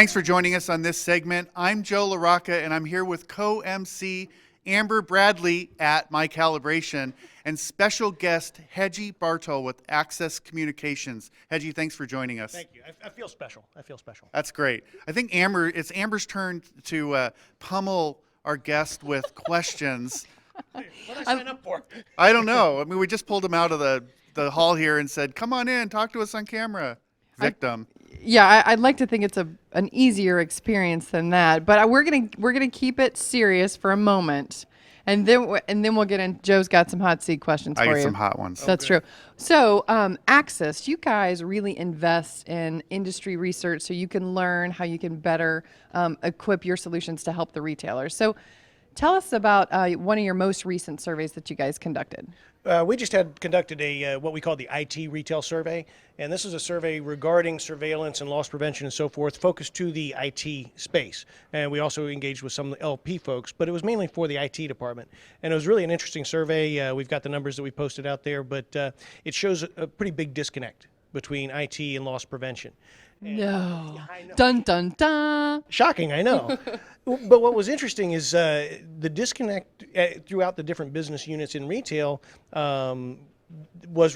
Thanks for joining us on this segment. I'm Joe LaRocca, and I'm here with co-MC Amber Bradley at My Calibration and special guest Hedgie Bartol with Access Communications. Hedgie, thanks for joining us. Thank you. I feel special. That's great. I think it's Amber's turn to pummel our guest with questions. What did I sign up for? I don't know. I mean, we just pulled him out of the hall here and said, "Come on in, talk to us on camera." Victim. I'd like to think it's an easier experience than that, but we're gonna keep it serious for a moment, and then we'll get in. Joe's got some hot seat questions for you. I got some hot ones. That's true. So, Access, you guys really invest in industry research so you can learn how you can better equip your solutions to help the retailers. So, tell us about one of your most recent surveys that you guys conducted. We just conducted a what we call the IT retail survey, and this is a survey regarding surveillance and loss prevention and so forth, focused to the IT space. And we also engaged with some LP folks, but it was mainly for the IT department. And it was really an interesting survey. We've got the numbers that we posted out there, but it shows a pretty big disconnect between IT and loss prevention. No. Dun, dun, dun. Shocking, I know. But what was interesting is the disconnect throughout the different business units in retail was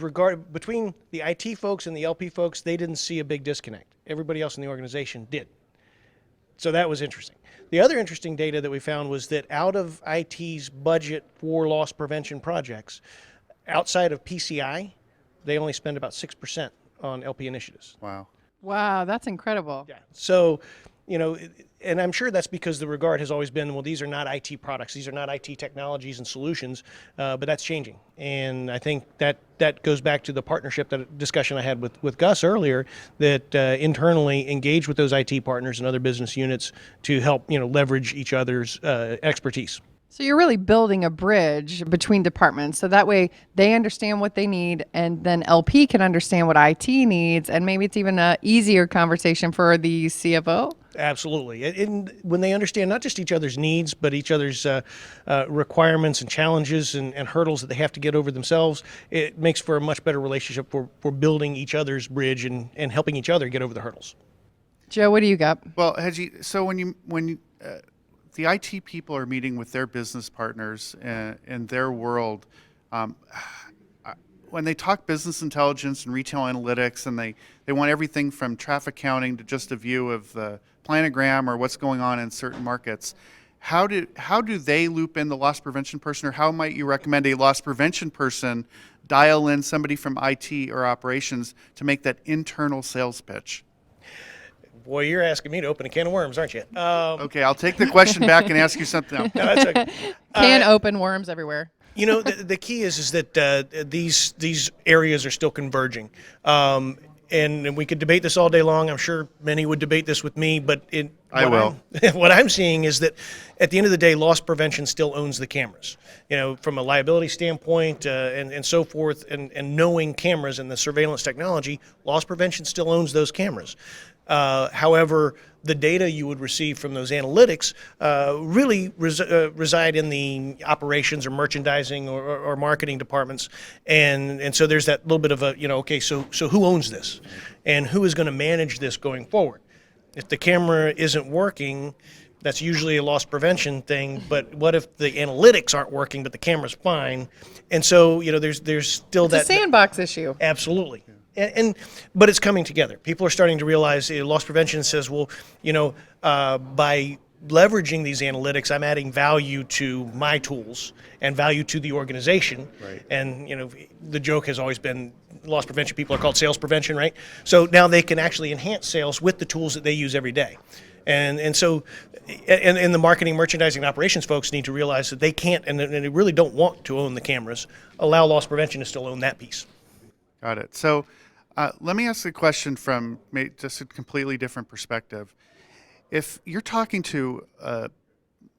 between the IT folks and the LP folks. They didn't see a big disconnect. Everybody else in the organization did. So that was interesting. The other interesting data that we found was that out of IT's budget for loss prevention projects, outside of PCI, they only spend about 6% on LP initiatives. Wow. Wow, that's incredible. Yeah. So, and I'm sure that's because the regard has always been, well, these are not IT products, these are not IT technologies and solutions, but that's changing. And I think that goes back to the partnership discussion I had with Gus earlier, that internally engage with those IT partners and other business units to help, leverage each other's expertise. So you're really building a bridge between departments, so that way they understand what they need, and then LP can understand what IT needs, and maybe it's even an easier conversation for the CFO. Absolutely. And when they understand not just each other's needs, but each other's requirements and challenges and hurdles that they have to get over themselves, it makes for a much better relationship for building each other's bridge and helping each other get over the hurdles. Joe, what do you got? Well, Hedgie, so when the IT people are meeting with their business partners in their world, when they talk business intelligence and retail analytics, and they want everything from traffic counting to just a view of the planogram or what's going on in certain markets, how do they loop in the loss prevention person, or how might you recommend a loss prevention person dial in somebody from IT or operations to make that internal sales pitch? Boy, you're asking me to open a can of worms, aren't you? Okay, I'll take the question back and ask you something else. No, that's okay. Can open worms everywhere. The key is that these areas are still converging. And we could debate this all day long. I'm sure many would debate this with me, but what I'm seeing is that at the end of the day, loss prevention still owns the cameras. From a liability standpoint and so forth, and knowing cameras and the surveillance technology, loss prevention still owns those cameras. However, the data you would receive from those analytics really reside in the operations or merchandising or marketing departments, and so there's that little bit of a so who owns this, and who is going to manage this going forward? If the camera isn't working, that's usually a loss prevention thing. But what if the analytics aren't working, but the camera's fine? And so there's still It's a sandbox issue. Absolutely. But it's coming together. People are starting to realize loss prevention says, well, by leveraging these analytics, I'm adding value to my tools and value to the organization. Right. And the joke has always been loss prevention people are called sales prevention, right? So now they can actually enhance sales with the tools that they use every day. And so the marketing, merchandising, and operations folks need to realize that they can't, and they really don't want to own the cameras, allow loss prevention to still own that piece. Got it. So let me ask a question from just a completely different perspective. If you're talking to a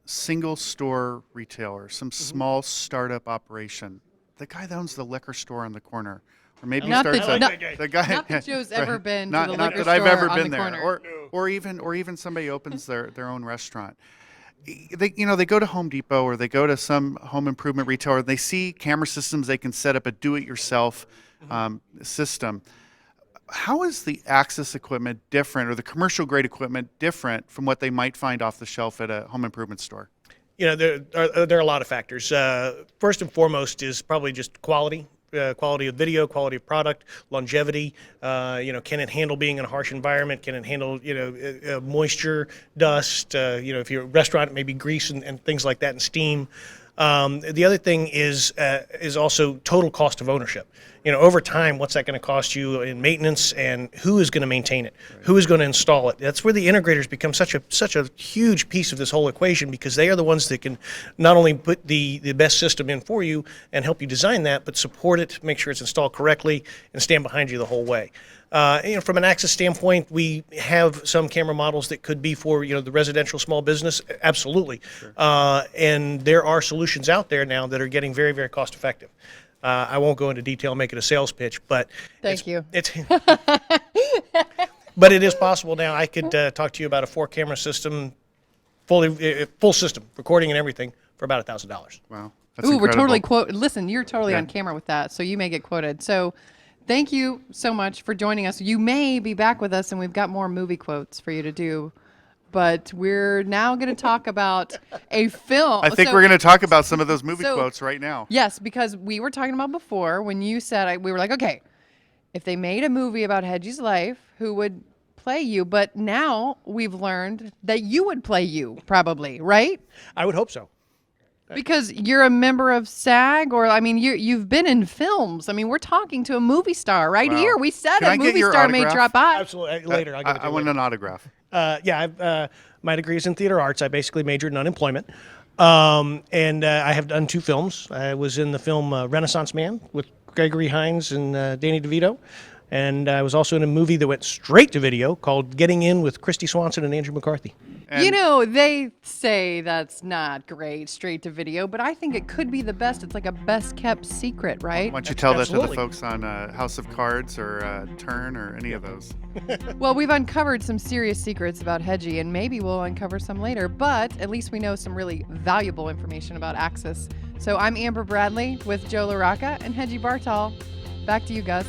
single store retailer, some small startup operation, the guy that owns the liquor store on the corner, or maybe he starts the guy. Not that Joe's ever been not, to the not liquor that I've store ever on been the there, corner. or even somebody opens their own restaurant. They go to Home Depot or they go to some home improvement retailer. They see camera systems. They can set up a do-it-yourself system. how is the Axis equipment different, or the commercial grade equipment different from what they might find off the shelf at a home improvement store? There are a lot of factors. First and foremost is probably just quality. Quality of video, quality of product, longevity. Can it handle being in a harsh environment? Can it handle moisture, dust? If you're a restaurant, maybe grease and things like that, and steam. The other thing is also total cost of ownership. Over time, what's that going to cost you in maintenance, and who is going to maintain it? Right. Who is going to install it? That's where the integrators become such a huge piece of this whole equation, because they are the ones that can not only put the best system in for you and help you design that, but support it, make sure it's installed correctly, and stand behind you the whole way. From an Axis standpoint, we have some camera models that could be for the residential small business, absolutely. Sure. And there are solutions out there now that are getting very, very cost effective. I won't go into detail and make it a sales pitch, but Thank you. But it is possible now. I could talk to you about a 4-camera system, full system, recording and everything, for about $1,000. Wow, that's Ooh, incredible. we're totally Listen, you're totally Yeah. on camera with that, so you may get quoted. So, thank you so much for joining us. You may be back with us, and we've got more movie quotes for you to do. But we're now going to talk about a film. I think we're going to talk about some of those movie so- quotes right now. Yes, because we were talking about before when you said, we were like, okay, if they made a movie about Hedgie's life, who would play you? But now we've learned that you would play you, probably, right? I would hope so. Because you're a member of SAG, or you've been in films. We're talking to a movie star right Wow. here. We said Can I a get movie your star may autograph? drop by. Absolutely. Later, I'll give it to I you want later. an autograph. My degree is in theater arts. I basically majored in unemployment. And I have done 2 films. I was in the film Renaissance Man with Gregory Hines and Danny DeVito. And I was also in a movie that went straight to video called Getting In with Christy Swanson and Andrew McCarthy. And They say that's not great, straight to video, but I think it could be the best. It's like a best kept secret, right? why don't you tell that to the Absolutely. folks on House of Cards or Turn or any of those? Well, we've uncovered some serious secrets about Hedgie, and maybe we'll uncover some later, but at least we know some really valuable information about Axis. So I'm Amber Bradley with Joe LaRocca and Hedgie Bartol. Back to you, Gus.